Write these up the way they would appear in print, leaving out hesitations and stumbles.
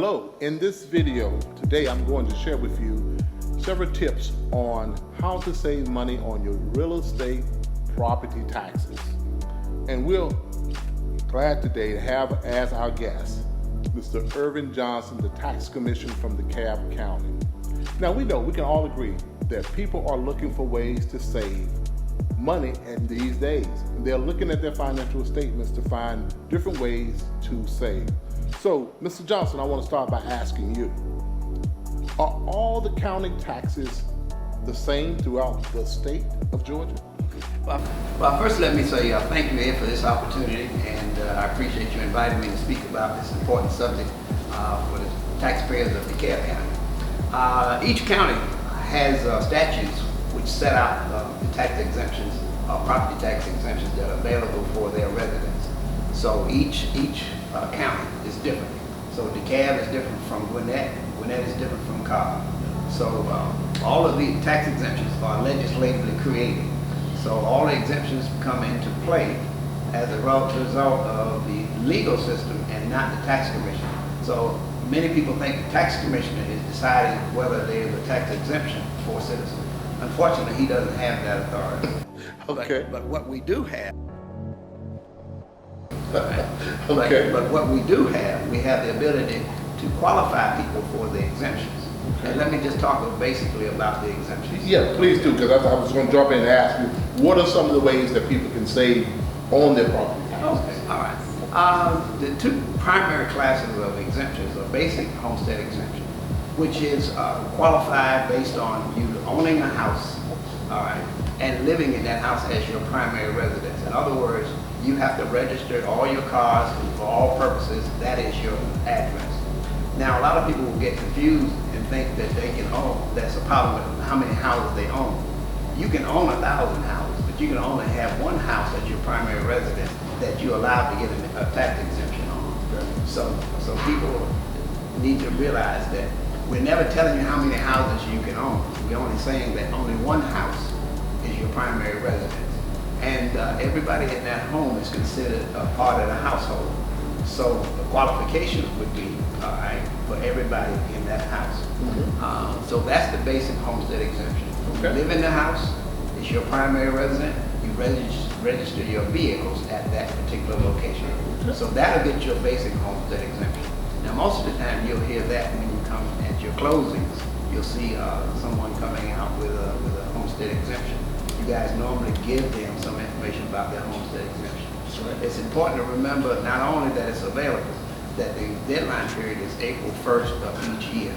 Hello, in this video today I'm going to share with you several tips on how to save money on your real estate property taxes. And we're glad today to have as our guest Mr. Irvin Johnson, the tax commissioner from Dekalb County. Now we can all agree that people are looking for ways to save money in these days. They're looking at their financial statements to find different ways to save. So, Mr. Johnson, I want to start by asking you, are all the county taxes the same throughout the state of Georgia? Well, first let me say thank you, Ed, for this opportunity, and I appreciate you inviting me to speak about this important subject for the taxpayers of Dekalb County. Each county has statutes which set out the tax exemptions, property tax exemptions that are available for their residents. So each county is different. So Dekalb is different from Gwinnett. Gwinnett is different from Cobb. So all of the tax exemptions are legislatively created. So all the exemptions come into play as a result of the legal system and not the tax commission. So many people think the tax commissioner is deciding whether there is a tax exemption for citizens. Unfortunately, he doesn't have that authority. Okay. But what we do have, Okay. but what we do have, we have the ability to qualify people for the exemptions. Okay. And let me just talk basically about the exemptions. Yeah, please do, because I was going to jump in and ask you, what are some of the ways that people can save on their property taxes? Okay, all right. The two primary classes of exemptions are basic homestead exemption, which is qualified based on you owning a house, all right, and living in that house as your primary residence. In other words, you have to register all your cars, and for all purposes, that is your address. Now, a lot of people will get confused and think that they can own, that's a problem with how many houses they own. You can own 1,000 houses, but you can only have one house as your primary residence that you're allowed to get a tax exemption on. So people need to realize that we're never telling you how many houses you can own. We're only saying that only one house is your primary residence. And everybody in that home is considered a part of the household. So the qualifications would be, all right, for everybody in that house. Mm-hmm. So that's the basic homestead exemption. Okay. You live in the house, it's your primary residence, you register your vehicles at that particular location. Okay. So that'll get your basic homestead exemption. Now most of the time you'll hear that when you come at your closings, you'll see someone coming out with a homestead exemption. You guys normally give them some information about their homestead exemption. Right. It's important to remember not only that it's available, that the deadline period is April 1st of each year.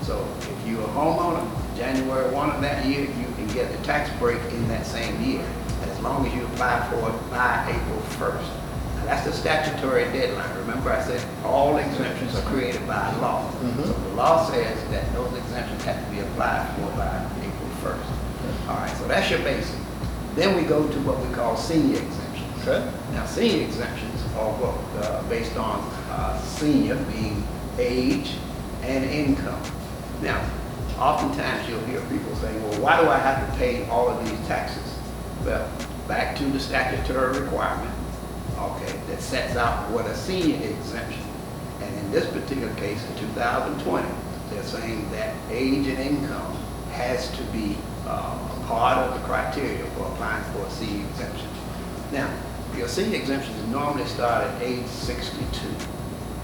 So if you're a homeowner, January 1 of that year, you can get the tax break in that same year, as long as you apply for it by April 1st. Now that's the statutory deadline. Remember I said all exemptions are created by law. Mm-hmm. So the law says that those exemptions have to be applied for by April 1st. All right, so that's your basic. Then we go to what we call senior exemptions. Okay. Now senior exemptions are based on senior being age and income. Now, oftentimes you'll hear people saying, well, why do I have to pay all of these taxes? Well, back to the statutory requirement, okay, that sets out what a senior exemption. And in this particular case, in 2020, they're saying that age and income has to be a part of the criteria for applying for a senior exemption. Now, your senior exemptions normally start at age 62,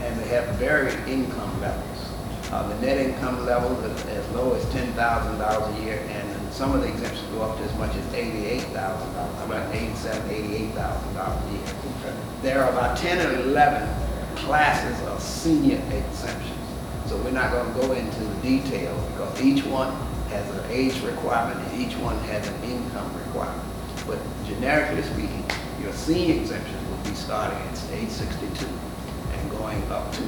and they have varied income levels. The net income level is as low as $10,000 a year, and some of the exemptions go up to as much as $88,000, about $87,000, $88,000 a year. Okay. There are about 10 or 11 classes of senior exemptions. So we're not going to go into the details because each one has an age requirement and each one has an income requirement. But generically speaking, your senior exemptions will be starting at age 62 and going up to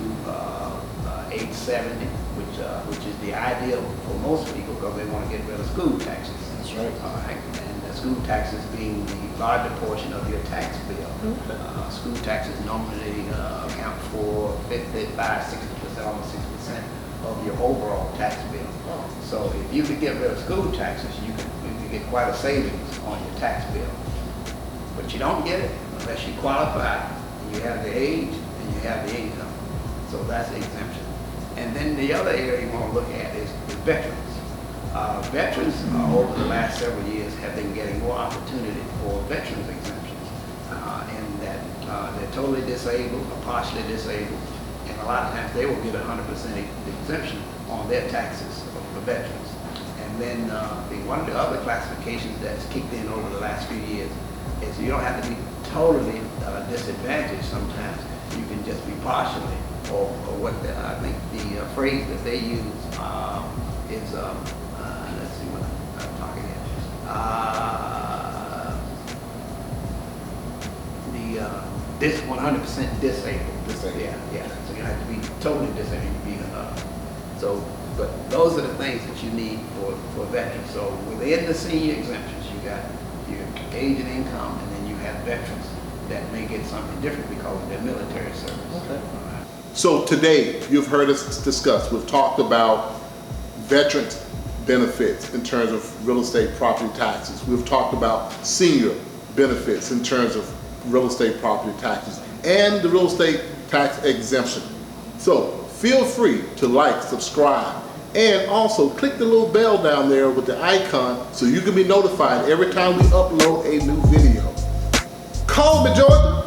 age 70, which is the ideal for most people because they want to get rid of school taxes. That's right. All right, and the school taxes being the larger portion of your tax bill. Okay. School taxes normally account for 55, 60%, almost 60% of your overall tax bill. Oh. So if you could get rid of school taxes, you could get quite a savings on your tax bill. But you don't get it unless you qualify, and you have the age, and you have the income. So that's the exemption. And then the other area you want to look at is veterans. Veterans over the last several years have been getting more opportunity for veterans exemptions, in that they're totally disabled or partially disabled, and a lot of times they will get 100% exemption on their taxes for veterans. And then one of the other classifications that's kicked in over the last few years is you don't have to be totally disadvantaged. Sometimes you can just be partially, or what I think the phrase that they use is, let's see what I'm talking here. This 100% disabled. Yeah. So you don't have to be totally disabled. You can be, but those are the things that you need for veterans. So within the senior exemptions, you got your age and income, and then you have veterans that may get something different because of their military service. Okay. So today, you've heard us discuss, we've talked about veterans benefits in terms of real estate property taxes. We've talked about senior benefits in terms of real estate property taxes and the real estate tax exemption. So feel free to like, subscribe, and also click the little bell down there with the icon so you can be notified every time we upload a new video. Call me, Georgia.